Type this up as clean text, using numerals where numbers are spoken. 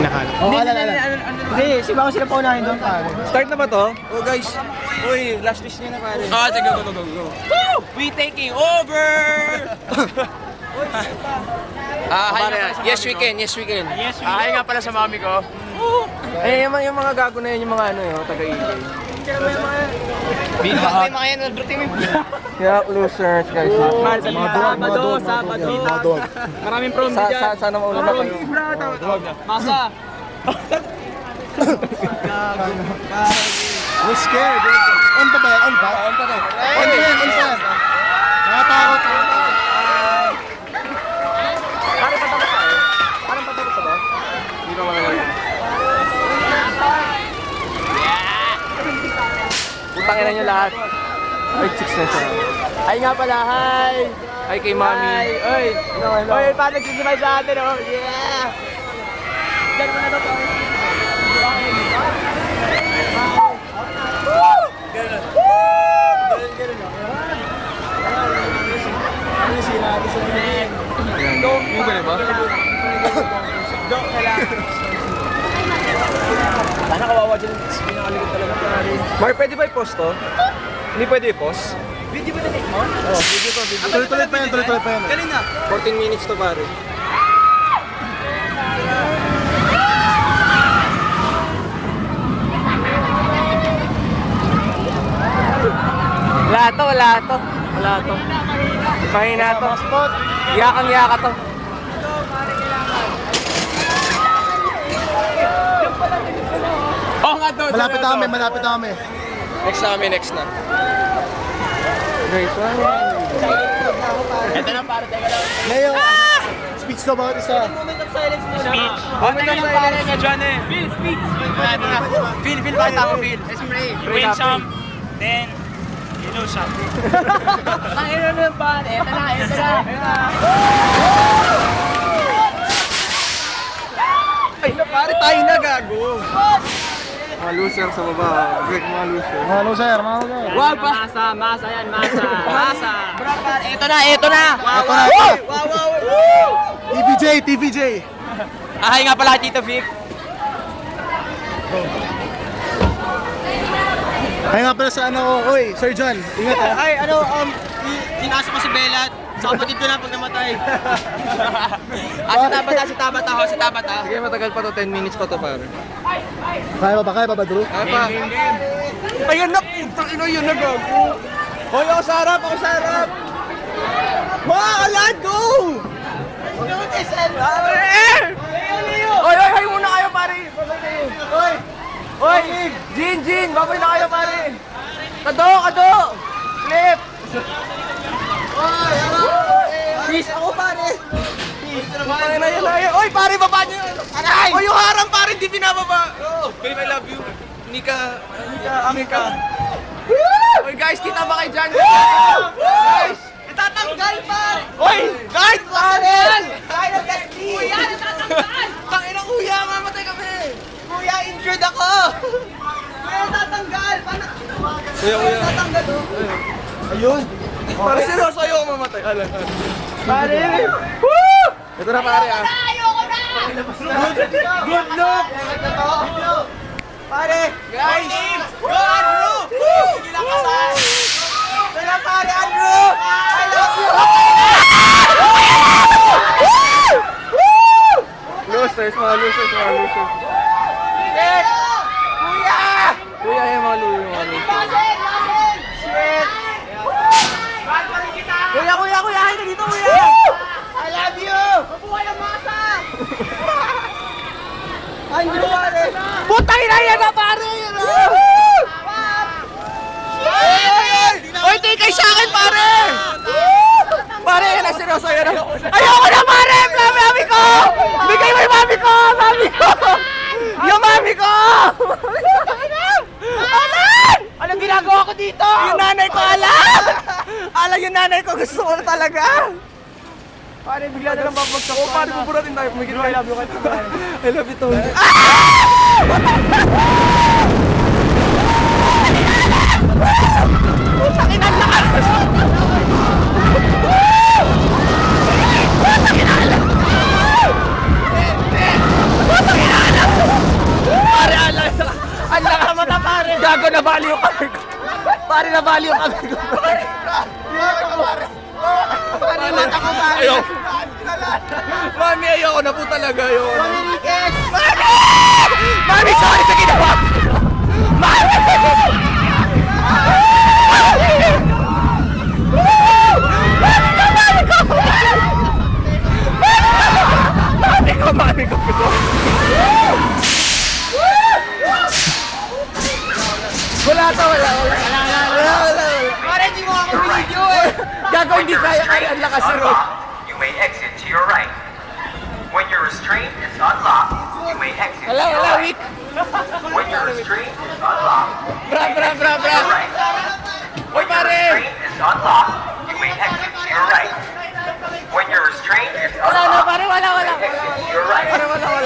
Hindi, siba ko sila paunahin doon pare. Start na ba to? Oh guys. Uy, last wish niya na pare. Sige, go. Woo! We taking over! Yes, we can. Ay nga pala sa mami ko. Eh, yung mga gago na yun, yung mga ano yun, taga-ibig. May mga yan, nagduting mo. Yeah, losers guys. Sabado. Maraming prom dyan. Sana maulan na kayo. Masa. I'm scared. On pa ba? On pa? On pa to. On pa yan. Nakatakot. Parang patapos ka ba? Hindi ka magagawa. Putangin na nyo lahat. Ay, 6 na siya. Ay nga pala, hi. Ay, kay mami. Oy. Oy, paano nagsisibay sa atin, oh? Yeah. Diyan mo na to, pare. Yung ganun ba? Sana kawawa dyan. Pinakaligod talaga pare. Mark, pwede ba i-post to? Hindi pwede i-post? Video ba na-take mo? Oo, video to, video. Tuloy pa yan. Kanina. 14 minutes to pare. Wala to. Mahina to. Yakang-yaka to. Oo nga to. Malapit na kami. Next na. Guys, Ito na pare, teka lang. Leo, speech to about isa. Moment of silence muna. Speech. Moment of silence na dyan eh. Phil, speech. Phil, pakita mo, Phil. Let's pray. Win some, then you lose some. Ang ino na yung pare. Ito na. ay, pare tayo na gago. Mga loser sa baba. Greg, mga loser. Mga loser. Wag pa. Masa yan, masa. Bro, pare, ito na. Wow. TVJ. Ahay nga pala, Tito Vic. Ay nga pala sa ano ko. Oy, Sir John. Ingat ha. Ay, tinasok ko si Bella. Sa kapatid ko na pag namatay. Si Tabata. Sige, matagal pa to. 10 minutes pa to, pare. Kaya pa ba, Drew? Ay pa. Ayun na, putang ino yun na gago. Hoy, ako sa harap. Makakalad, go! Hoy, muna kayo, pare. Hoy, Jin, babay na kayo, pare. Kado. Flip. Peace ako, pare. Oy, pare, baba niyo. Aray! Oy, yung harang, pare, hindi binababa. Babe, I love you. Nika. Oy, guys, kita ba kayo dyan? Guys! Itatanggal, pare. Oy, guys, pare! Kaya kasi. Kuya, natatanggal. Tangina, kuya, mamatay kami. Kuya, injured ako. Kuya, tatanggal. Paano? Kuya. Tatanggal, oh. Ayun. Pare, seryoso ayaw mamatay. Alam. Pare. Ito na, pare, ah. Ayoko na. Good luck. Pare. Guys! Go, Andrew. Sige lang kasal. Kaya, pare, Andrew. I love you. Losers, mga losers. Shit. Kuya. Kuya, yung mga losers. Shit. Kuya. Ay, dito, kuya. I love you. Mabuhay ang masa. Andrew, pare. Putang ina yan na, pare! Oy, tikay sa akin, pare! Pare, yan na, seryoso, yan na. Ayoko na, pare! Mami ko! Bigay mo yung mami ko! Yung mami ko! Alan! Anong ginagawa ko dito? Yung nanay ko, Alan! Alan, yung nanay ko, gusto ko na talaga! Pare, bigla na lang babagsak Oo, pare, buburatin tayo. May ginawa. I love you, pare. I love you, Tony. Putang ina, lakas! Putang ina! nabali yung kamay ko. Pare, nabali yung kamay ko. Pare, mata ko pare. Ayaw. Mami, ayoko na po talaga. Ayoko na. Enriquez! Mami, sorry sa ginawa ko. Mami! Mami ko. Wala. Pare, di mo ako video eh. Gago, hindi kaya ang lakas si Rod. You may exit to your right. When your restraint is unlocked, you may exit to your Wala, right. wait. When your restraint is unlocked, Bra. right. When your Pare. restraint is unlocked, you may exit to your right. When your restraint is Wala, unlocked, pare, wala. exit to your right. Pare, wala.